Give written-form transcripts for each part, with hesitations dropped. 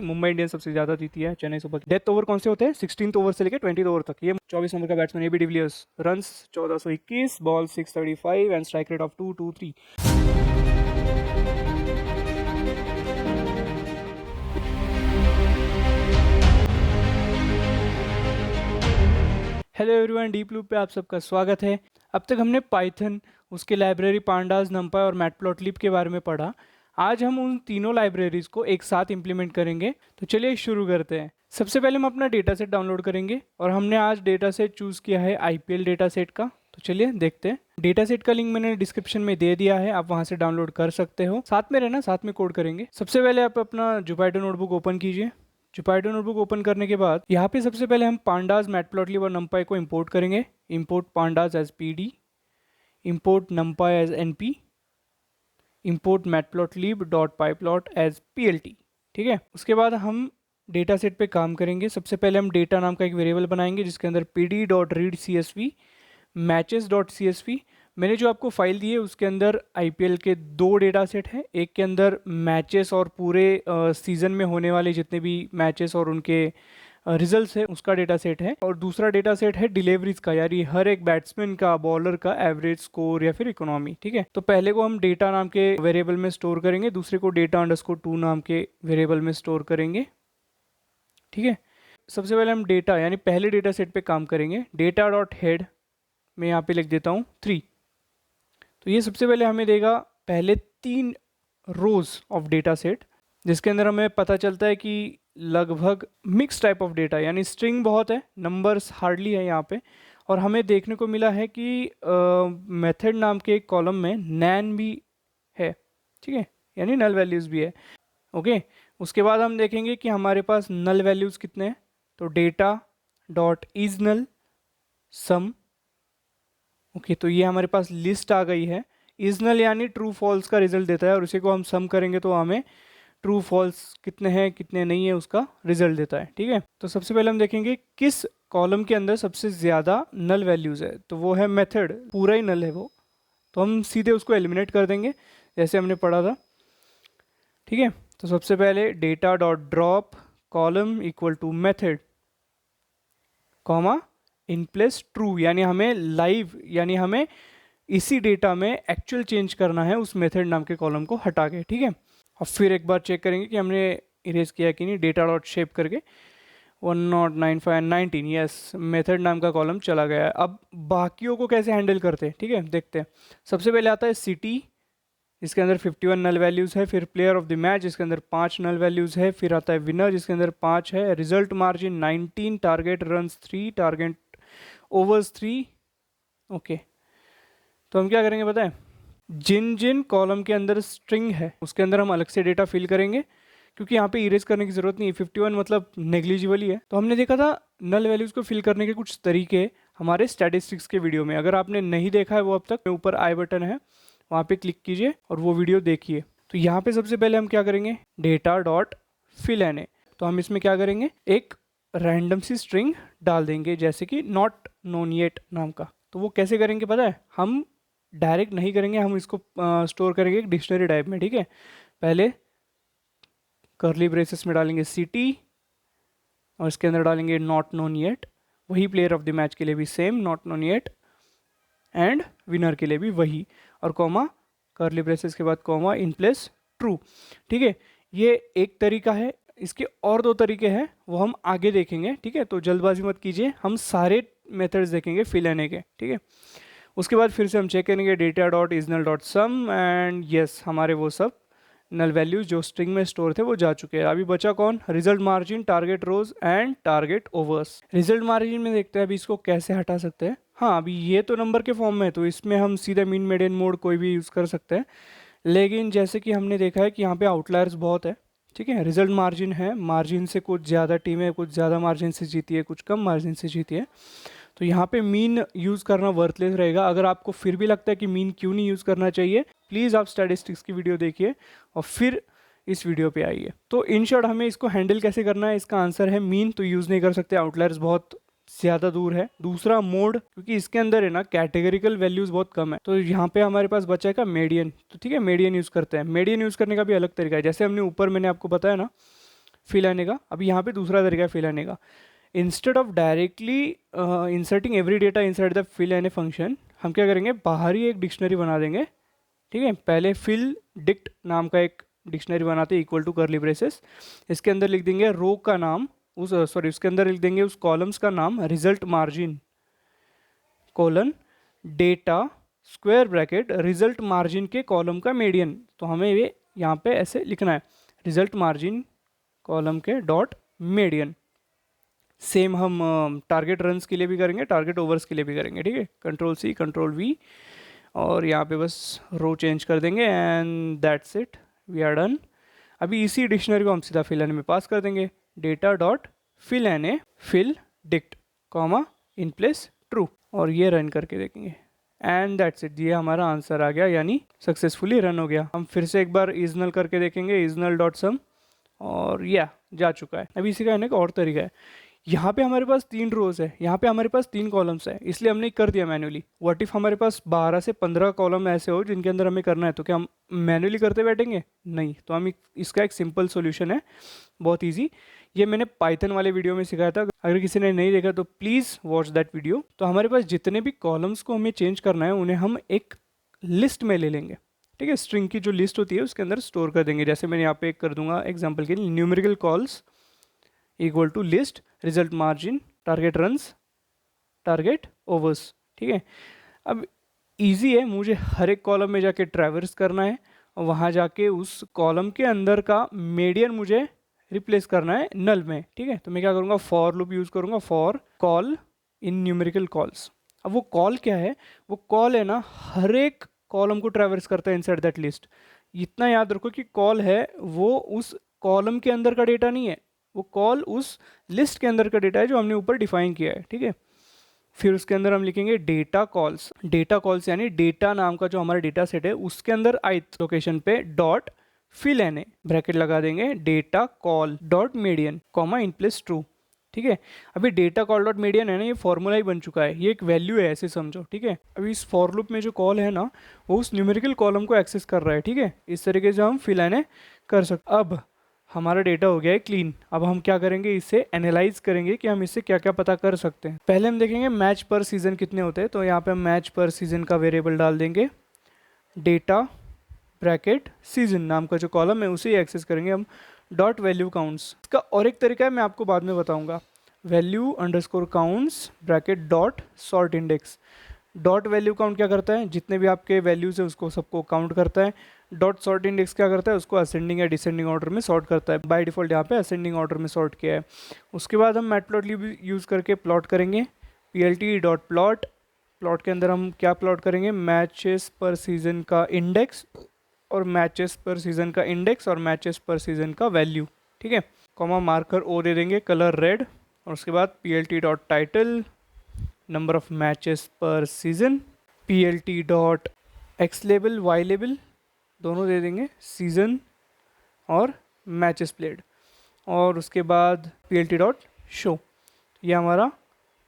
Mumbai Indians सबसे ज्यादा जीती है Chennai super Kings. Death over कौन से होते हैं? 16th ओवर से लेकर 20th ओवर तक। ये 24 नंबर का batsman AB de Villiers. Runs 1421, ball 635 and strike rate of 223। Hello everyone, deep loop पे आप सबका स्वागत है। अब तक हमने पाइथन, उसके लाइब्रेरी पांडास, नंपाई और मैटप्लॉटलिब के बारे में पढ़ा। आज हम उन तीनों लाइब्रेरीज को एक साथ इंप्लीमेंट करेंगे। तो चलिए शुरू करते हैं। सबसे पहले हम अपना डेटा सेट डाउनलोड करेंगे और हमने आज डेटा सेट चूज़ किया है आईपीएल डेटा सेट का। तो चलिए देखते हैं। डेटा सेट का लिंक मैंने डिस्क्रिप्शन में दे दिया है, आप वहां से डाउनलोड कर सकते हो। साथ में रहना, साथ में कोड करेंगे। सबसे पहले आप अपना जुपाइटर नोटबुक ओपन कीजिए। जुपाइटर नोटबुक ओपन करने के बाद यहाँ पे सबसे पहले हम पांडास, मैटप्लॉटलिब और नंपाई को इंपोर्ट करेंगे। Import pandas as pd, import NumPy as np, import matplotlib dot pyplot as plt. ठीक है, उसके बाद हम डेटा सेट पे काम करेंगे। सबसे पहले हम डेटा नाम का एक वेरिएबल बनाएंगे जिसके अंदर PD dot read CSV, matches dot CSV। मैंने जो आपको फाइल दी है उसके अंदर आईपीएल के दो डेटा सेट हैं। एक के अंदर मैचेस और पूरे सीजन में होने वाले जितने भी मैचेस और उनके रिजल्ट्स है उसका डेटा सेट है, और दूसरा डेटा सेट है डिलीवरीज का, यानी हर एक बैट्समैन का, बॉलर का एवरेज स्कोर या फिर इकोनॉमी। ठीक है, तो पहले को हम डेटा नाम के वेरिएबल में स्टोर करेंगे, दूसरे को डेटा अंडरस्कोर 2 नाम के वेरिएबल में स्टोर करेंगे। ठीक है, सबसे पहले हम डेटा यानी पहले डेटा सेट पे काम करेंगे। डेटा डॉट हेड में यहाँ पे लिख देता हूँ 3। तो ये सबसे पहले हमें देगा पहले 3 रोज ऑफ डेटा सेट, जिसके अंदर हमें पता चलता है कि लगभग मिक्स टाइप ऑफ डेटा, यानी स्ट्रिंग बहुत है, नंबर्स हार्डली है यहाँ पे। और हमें देखने को मिला है कि मेथड नाम के एक कॉलम में नैन भी है। ठीक है, यानी नल वैल्यूज़ भी है। ओके, उसके बाद हम देखेंगे कि हमारे पास नल वैल्यूज़ कितने हैं। तो data dot is null sum. Okay, तो ये हमारे पास लिस्ट आ गई है। इज नल यानी ट्रू फॉल्स का रिजल्ट देता है, और उसी को हम सम करेंगे तो हमें ट्रू फॉल्स कितने हैं कितने नहीं है उसका रिजल्ट देता है। ठीक है, तो सबसे पहले हम देखेंगे किस कॉलम के अंदर सबसे ज़्यादा नल वैल्यूज़ है। तो वो है मेथड, पूरा ही नल है वो, तो हम सीधे उसको एलिमिनेट कर देंगे जैसे हमने पढ़ा था। ठीक है, तो सबसे पहले data dot drop column equal to method comma in place true, यानी हमें लाइव, यानी हमें इसी डेटा में एक्चुअल चेंज करना है उस मेथड नाम के कॉलम को हटा के। ठीक है, और फिर एक बार चेक करेंगे कि हमने इरेज किया कि नहीं। डेटा डॉट शेप करके 1095 यस, मेथड नाम का कॉलम चला गया है। अब बाकियों को कैसे हैंडल करते हैं, ठीक है, देखते हैं। सबसे पहले आता है सिटी, इसके अंदर 51 नल वैल्यूज़ है। फिर प्लेयर ऑफ द मैच, जिसके अंदर 5 नल वैल्यूज़ है। फिर आता है विनर, जिसके अंदर 5 है। Result margin 19, target runs 3, target overs 3। Okay, तो हम क्या करेंगे पता है, जिन जिन कॉलम के अंदर स्ट्रिंग है उसके अंदर हम अलग से डेटा फिल करेंगे, क्योंकि यहाँ पे इरेज करने की ज़रूरत नहीं है। 51 मतलब नेग्लिजिबल ही है। तो हमने देखा था नल वैल्यूज़ को फिल करने के कुछ तरीके हमारे स्टैटिस्टिक्स के वीडियो में। अगर आपने नहीं देखा है वो अब तक, ऊपर आई बटन है, वहाँ पे क्लिक कीजिए और वो वीडियो देखिए। तो यहाँ पे सबसे पहले हम क्या करेंगे, data dot fill N A. तो हम इसमें क्या करेंगे, एक रैंडम सी स्ट्रिंग डाल देंगे, जैसे कि नॉट नोन येट नाम का। तो वो कैसे करेंगे पता है, हम डायरेक्ट नहीं करेंगे, हम इसको स्टोर करेंगे एक डिक्शनरी टाइप में। ठीक है, पहले कर्ली ब्रेसेस में डालेंगे सिटी और इसके अंदर डालेंगे नॉट नोन येट। वही प्लेयर ऑफ द मैच के लिए भी same not known yet, and winner के लिए भी वही, और कॉमा, कर्ली ब्रेसेस के बाद कॉमा इन प्लेस ट्रू। ठीक है, ये एक तरीका है। इसके और 2 तरीके हैं, वो हम आगे देखेंगे। ठीक है, तो जल्दबाजी मत कीजिए, हम सारे मेथड्स देखेंगे फिल एन ए के। ठीक है, उसके बाद फिर से हम चेक करेंगे data dot is null dot sum, and yes, हमारे वो सब नल वैल्यूज जो स्ट्रिंग में स्टोर थे वो जा चुके हैं। अभी बचा कौन, result margin, target runs and target overs. Result margin में देखते हैं अभी इसको कैसे हटा सकते हैं। हाँ, अभी ये तो नंबर के फॉर्म में है, तो इसमें हम सीधे मीन मीडियन मोड कोई भी यूज़ कर सकते हैं। लेकिन जैसे कि हमने देखा है कि यहाँ पे आउटलायर्स बहुत है। ठीक है, रिजल्ट मार्जिन है, मार्जिन से कुछ ज़्यादा टीमें कुछ ज़्यादा मार्जिन से जीती है, कुछ कम मार्जिन से जीती है। तो यहाँ पे मीन यूज़ करना वर्थलेस रहेगा। अगर आपको फिर भी लगता है कि मीन क्यों नहीं यूज़ करना चाहिए, प्लीज़ आप स्टैटिस्टिक्स की वीडियो देखिए और फिर इस वीडियो पे आइए। तो इन शॉर्ट हमें इसको हैंडल कैसे करना है, इसका आंसर है मीन तो यूज़ नहीं कर सकते, आउटलायर्स बहुत ज़्यादा दूर है। दूसरा मोड, क्योंकि इसके अंदर है ना कैटेगरिकल वैल्यूज़ बहुत कम है, तो यहाँ पे हमारे पास बचा का मीडियन। तो ठीक है, मीडियन यूज़ करते हैं। मीडियन यूज़ करने का भी अलग तरीका है, जैसे हमने ऊपर मैंने आपको बताया ना फिल आने का। अब यहाँ पे दूसरा तरीका है फिल आने का। Instead of directly inserting every data inside the fill N A function, हम क्या करेंगे, बाहर ही एक डिक्शनरी बना देंगे। ठीक है, पहले फिल डिक्ट नाम का एक डिक्शनरी बनाते हैं इक्वल टू करली ब्रेसेस। इसके अंदर लिख देंगे रो का नाम, उसके अंदर लिख देंगे उस कॉलम्स का नाम result margin colon data square bracket result margin के कॉलम का मीडियन। तो हमें ये यहाँ पे ऐसे लिखना है, रिजल्ट मार्जिन कॉलम के डॉट मीडियन। सेम हम टारगेट रन्स के लिए भी करेंगे, टारगेट ओवर्स के लिए भी करेंगे। ठीक है, कंट्रोल सी कंट्रोल वी, और यहाँ पे बस रो चेंज कर देंगे and that's it, we are done. अभी इसी डिक्शनरी को हम सीधा फिल एन में पास कर देंगे, data dot fill N A fill dict comma in place true, और ये रन करके देखेंगे एंड दैट्स इट, ये हमारा आंसर आ गया, यानी सक्सेसफुली रन हो गया। हम फिर से एक बार इजनल करके देखेंगे, इजनल डॉट सम, और या जा चुका है। अभी इसी का एक और तरीका है, यहाँ पे हमारे पास 3 रोज है, यहाँ पे हमारे पास 3 कॉलम्स है, इसलिए हमने कर दिया मैन्युअली। व्हाट इफ हमारे पास 12 से 15 कॉलम ऐसे हो जिनके अंदर हमें करना है, तो क्या हम मैन्युअली करते बैठेंगे? नहीं। तो हम इसका एक सिंपल सोल्यूशन है, बहुत ईजी। ये मैंने पाइथन वाले वीडियो में सिखाया था, अगर किसी ने नहीं देखा तो प्लीज़ वॉच दैट वीडियो। तो हमारे पास जितने भी कॉलम्स को हमें चेंज करना है उन्हें हम एक लिस्ट में ले लेंगे। ठीक है, स्ट्रिंग की जो लिस्ट होती है उसके अंदर स्टोर कर देंगे। जैसे मैंने यहाँ पे कर दूंगा एग्जाम्पल के लिए, numerical cols equal to list result margin target runs target overs. ठीक है, अब इजी है, मुझे हर एक कॉलम में जाके ट्रैवर्स करना है और वहाँ जाके उस कॉलम के अंदर का मीडियन मुझे रिप्लेस करना है नल में। ठीक है, तो मैं क्या करूँगा, फॉर लूप यूज़ करूँगा, for call in numerical calls. अब वो कॉल क्या है, वो कॉल है ना हर एक कॉलम को ट्रैवर्स करता है इनसाइड दैट लिस्ट। इतना याद रखो कि कॉल है वो उस कॉलम के अंदर का डेटा नहीं है, वो कॉल उस लिस्ट के अंदर का डेटा है जो हमने ऊपर डिफाइन किया है। ठीक है, फिर उसके अंदर हम लिखेंगे डेटा कॉल्स। डेटा कॉल्स यानी डेटा नाम का जो हमारा डेटा सेट है उसके अंदर ith लोकेशन पे dot fill N A bracket लगा देंगे, data col dot median comma in place true. ठीक है, अभी डेटा कॉल डॉट मीडियन है ना, ये फॉर्मूला ही बन चुका है, ये एक वैल्यू है ऐसे समझो। ठीक है, अभी इस फॉर लूप में जो कॉल है ना वो उस न्यूमेरिकल कॉलम को एक्सेस कर रहा है। ठीक है, इस तरीके से हम फिल एन ए कर सकते। अब हमारा डेटा हो गया है क्लीन। अब हम क्या करेंगे, इसे एनालाइज करेंगे कि हम इससे क्या क्या पता कर सकते हैं। पहले हम देखेंगे मैच पर सीजन कितने होते हैं, तो यहाँ पे हम मैच पर सीजन का वेरिएबल डाल देंगे, डेटा ब्रैकेट सीजन नाम का जो कॉलम है उसे ही एक्सेस करेंगे हम, डॉट वैल्यू काउंट्स। इसका और एक तरीका है, मैं आपको बाद में बताऊंगा, value underscore counts bracket dot sort index. Dot value count क्या करता है, जितने भी आपके वैल्यूज है उसको सबको काउंट करता है। डॉट सॉर्ट इंडेक्स क्या करता है, उसको असेंडिंग या डिसेंडिंग ऑर्डर में सॉर्ट करता है। बाय डिफॉल्ट यहाँ पे असेंडिंग ऑर्डर में सॉर्ट किया है। उसके बाद हम मैटप्लॉटलिब यूज़ करके प्लॉट करेंगे, plt डॉट प्लॉट। प्लॉट के अंदर हम क्या प्लॉट करेंगे, मैचेस पर सीजन का इंडेक्स और मैचेस पर सीजन का इंडेक्स और मैचेस पर सीजन का वैल्यू। ठीक है, कॉमा मार्कर ओ दे देंगे, कलर रेड, और उसके बाद plt dot title number of matches per season, plt dot X label Y label दोनों दे देंगे, सीजन और मैचेस प्लेड, और उसके बाद plt डॉट शो। ये हमारा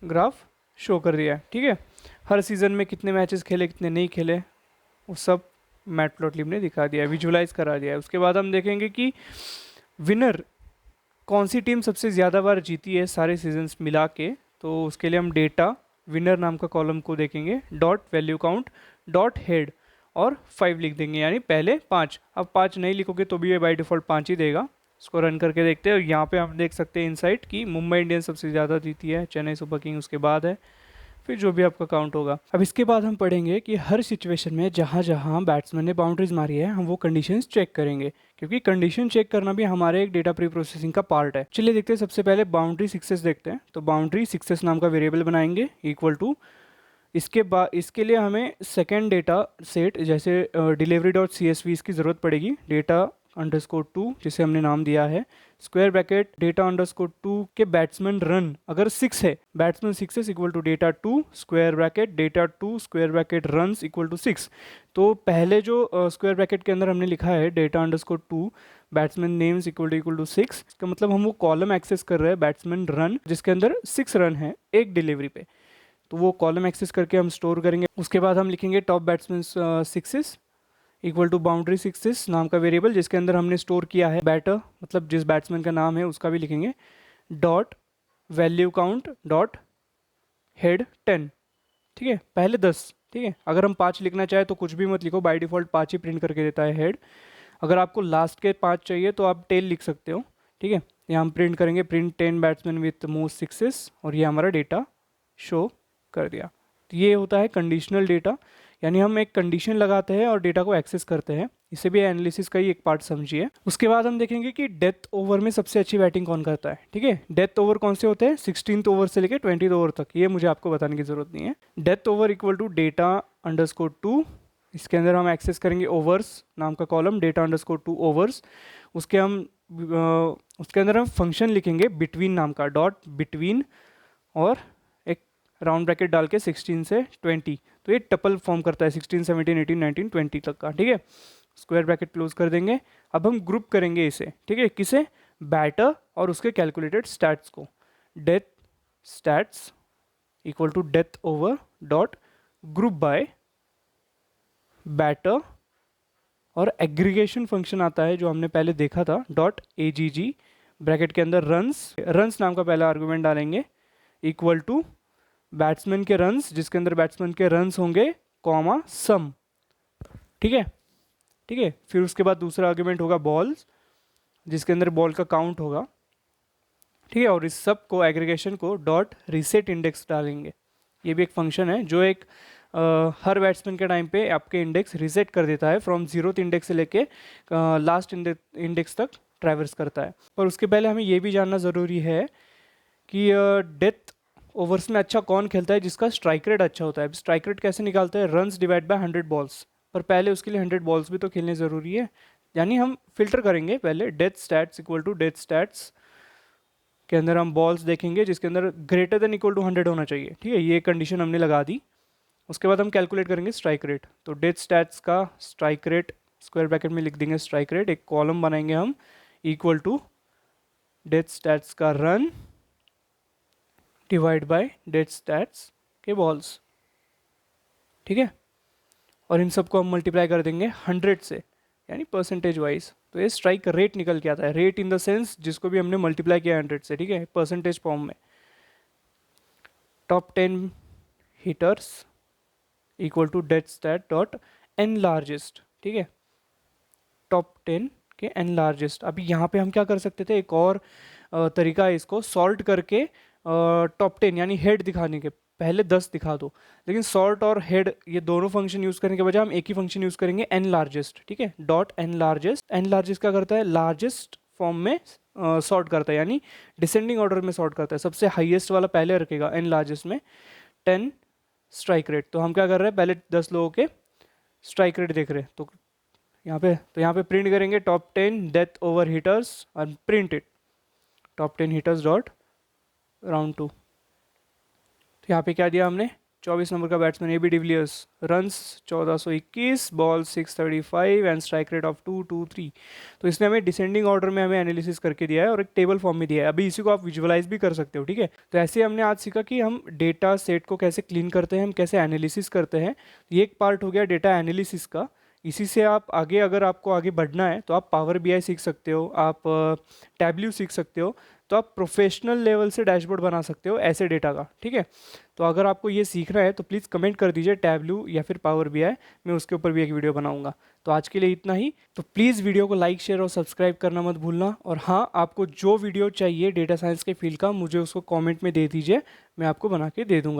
ग्राफ शो कर दिया है। ठीक है, हर सीज़न में कितने मैचेस खेले कितने नहीं खेले वो सब मैटप्लॉटलिब ने दिखा दिया है, विजुलाइज करा दिया है। उसके बाद हम देखेंगे कि विनर कौन सी टीम सबसे ज़्यादा बार जीती है सारे सीजन्स मिला के, तो उसके लिए हम डेटा विनर नाम का कॉलम को देखेंगे, dot value count dot head और 5 लिख देंगे, यानी पहले 5। अब 5 नहीं लिखोगे तो भी ये बाय डिफ़ॉल्ट 5 ही देगा। इसको रन करके देखते हैं, और यहाँ पे हम देख सकते हैं इनसाइट कि मुंबई इंडियंस सबसे ज़्यादा जीती है, चेन्नई सुपर किंग उसके बाद है, फिर जो भी आपका काउंट होगा। अब इसके बाद हम पढ़ेंगे कि हर सिचुएशन में जहाँ जहाँ बैट्समैन ने बाउंड्रीज मारी है हम वो कंडीशंस चेक करेंगे, क्योंकि कंडीशन चेक करना भी हमारे एक डेटा प्री प्रोसेसिंग का पार्ट है। चलिए देखते हैं, सबसे पहले बाउंड्री सक्सेस देखते हैं। तो बाउंड्री सक्सेस नाम का वेरिएबल बनाएंगे इक्वल टू, इसके लिए हमें सेकेंड डेटा सेट जैसे डिलीवरी डॉट CSV इसकी ज़रूरत पड़ेगी, डेटा अंडरस्कोर 2 जिसे हमने नाम दिया है, स्क्वायर ब्रैकेट डेटा अंडरस्कोर 2 के बैट्समैन रन अगर 6 है, बैट्समैन 6 है equal to data 2 square bracket data 2 square bracket runs equal to 6। तो पहले जो स्क्वायर ब्रैकेट के अंदर हमने लिखा है data underscore 2 batsman names equal to 6, इसका मतलब हम वो कॉलम एक्सेस कर रहे हैं बैट्समैन रन जिसके अंदर 6 रन है एक डिलीवरी पे, तो वो कॉलम एक्सेस करके हम स्टोर करेंगे। उसके बाद हम लिखेंगे top batsman 6 equal to boundary sixes नाम का वेरिएबल जिसके अंदर हमने स्टोर किया है बैटर, मतलब जिस बैट्समैन का नाम है उसका भी लिखेंगे, dot value count dot head 10। ठीक है, पहले 10। ठीक है, अगर हम 5 लिखना चाहे तो कुछ भी मत लिखो, बाय डिफ़ॉल्ट 5 ही प्रिंट करके देता है हेड। अगर आपको लास्ट के 5 चाहिए तो आप टेल लिख सकते हो। ठीक है, यहाँ हम प्रिंट करेंगे print 10 batsman with most sixes, और ये हमारा डेटा शो कर दिया। तो ये होता है कंडीशनल डेटा, यानी हम एक कंडीशन लगाते हैं और डेटा को एक्सेस करते हैं। इसे भी एनालिसिस का ही एक पार्ट समझिए। उसके बाद हम देखेंगे कि डेथ ओवर में सबसे अच्छी बैटिंग कौन करता है। ठीक है, डेथ ओवर कौन से होते हैं, 16th ओवर से लेकर 20th ओवर तक, ये मुझे आपको बताने की जरूरत नहीं है। Death over equal to data underscore 2, इसके अंदर हम एक्सेस करेंगे ओवर्स नाम का कॉलम, डेटा अंडरस्कोर 2 ओवर्स। उसके अंदर हम फंक्शन लिखेंगे बिटवीन नाम का, डॉट बिटवीन, और एक राउंड ब्रैकेट डाल के 16 से 20, तो ये टपल फॉर्म करता है 16, 17, 18, 19, 20 तक का। ठीक है, स्क्वायर ब्रैकेट क्लोज कर देंगे। अब हम ग्रुप करेंगे इसे, ठीक है, किसे, बैटर और उसके कैलकुलेटेड स्टैट्स को। Death stats equal to death over dot group by batter, और एग्रीगेशन फंक्शन आता है जो हमने पहले देखा था, डॉट एजीजी ब्रैकेट के अंदर रन्स नाम का पहला आर्गुमेंट डालेंगे, इक्वल टू बैट्समैन के रन्स जिसके अंदर बैट्समैन के रन्स होंगे, कॉमा सम। ठीक है, ठीक है, फिर उसके बाद दूसरा आर्गुमेंट होगा बॉल्स जिसके अंदर बॉल का काउंट होगा। ठीक है, और इस सब को aggregation co dot reset index डालेंगे। ये भी एक फंक्शन है जो एक हर बैट्समैन के टाइम पे आपके इंडेक्स रीसेट कर देता है, फ्रॉम 0th इंडेक्स से लेके लास्ट इंडेक्स तक ट्रैवर्स करता है। पर उसके पहले हमें ये भी जानना ज़रूरी है कि डेथ ओवर्स में अच्छा कौन खेलता है जिसका स्ट्राइक रेट अच्छा होता है। स्ट्राइक रेट कैसे निकालते हैं, रन्स डिवाइड बाय 100 बॉल्स, पर पहले उसके लिए 100 बॉल्स भी तो खेलने ज़रूरी है। यानी हम फिल्टर करेंगे पहले death stats equal to death stats के अंदर हम बॉल्स देखेंगे जिसके अंदर ग्रेटर देन इक्वल टू 100 होना चाहिए। ठीक है, ये कंडीशन हमने लगा दी। उसके बाद हम कैलकुलेट करेंगे स्ट्राइक रेट, तो डेथ स्टैट्स का स्ट्राइक रेट स्क्वायर ब्रैकेट में लिख देंगे स्ट्राइक रेट, एक कॉलम बनाएंगे हम, इक्वल टू डेथ स्टैट्स का run divide by death stats के बॉल्स। ठीक है, और इन सबको हम मल्टीप्लाई कर देंगे 100 से, यानी परसेंटेज वाइज, तो ये स्ट्राइक रेट निकल के आता है। रेट इन द सेंस जिसको भी हमने मल्टीप्लाई किया 100 से। ठीक है, परसेंटेज फॉर्म में। Top 10 hitters equal to death stat dot n largest. ठीक है, टॉप 10 के एन लार्जेस्ट। अभी यहाँ पे हम क्या कर सकते थे, एक और तरीका है इसको सॉर्ट करके टॉप 10 यानी हेड दिखाने के, पहले 10 दिखा दो, लेकिन सॉर्ट और हेड ये दोनों फंक्शन यूज़ करने के बजाय हम एक ही फंक्शन यूज़ करेंगे, एन लार्जेस्ट। ठीक है, dot n largest. N largest क्या करता है, लार्जेस्ट फॉर्म में सॉर्ट करता है, यानी डिसेंडिंग ऑर्डर में सॉर्ट करता है, सबसे हाईएस्ट वाला पहले रखेगा एन लार्जेस्ट में। 10 स्ट्राइक रेट, तो हम क्या कर रहे हैं, पहले 10 लोगों के स्ट्राइक रेट देख रहे हैं, तो यहाँ पे प्रिंट करेंगे टॉप 10 डेथ ओवर हिटर्स और print it top 10 hitters dot round 2। तो यहाँ पे क्या दिया हमने, 24 नंबर का batsman AB de Villiers, runs 1421, ball 635 and strike rate of 223। तो इसने हमें डिसेंडिंग ऑर्डर में हमें एनालिसिस करके दिया है और एक टेबल फॉर्म में दिया है। अभी इसी को आप विजुअलाइज भी कर सकते हो। ठीक है, तो ऐसे हमने आज सीखा कि हम डेटा सेट को कैसे क्लीन करते हैं, हम कैसे एनालिसिस करते हैं। ये एक पार्ट हो गया डेटा एनालिसिस का। इसी से आप आगे, अगर आपको आगे बढ़ना है तो आप पावर बीआई सीख सकते हो, आप टैब्ल्यू सीख सकते हो, तो आप प्रोफेशनल लेवल से डैशबोर्ड बना सकते हो ऐसे डेटा का। ठीक है, तो अगर आपको ये सीखना है तो प्लीज़ कमेंट कर दीजिए टैब्ल्यू या फिर पावर बीआई, मैं उसके ऊपर भी एक वीडियो बनाऊंगा। तो आज के लिए इतना ही। तो प्लीज़ वीडियो को लाइक, शेयर और सब्सक्राइब करना मत भूलना। और हाँ, आपको जो वीडियो चाहिए डेटा साइंस के फील्ड का, मुझे उसको कॉमेंट में दे दीजिए, मैं आपको बना के दे दूँगा।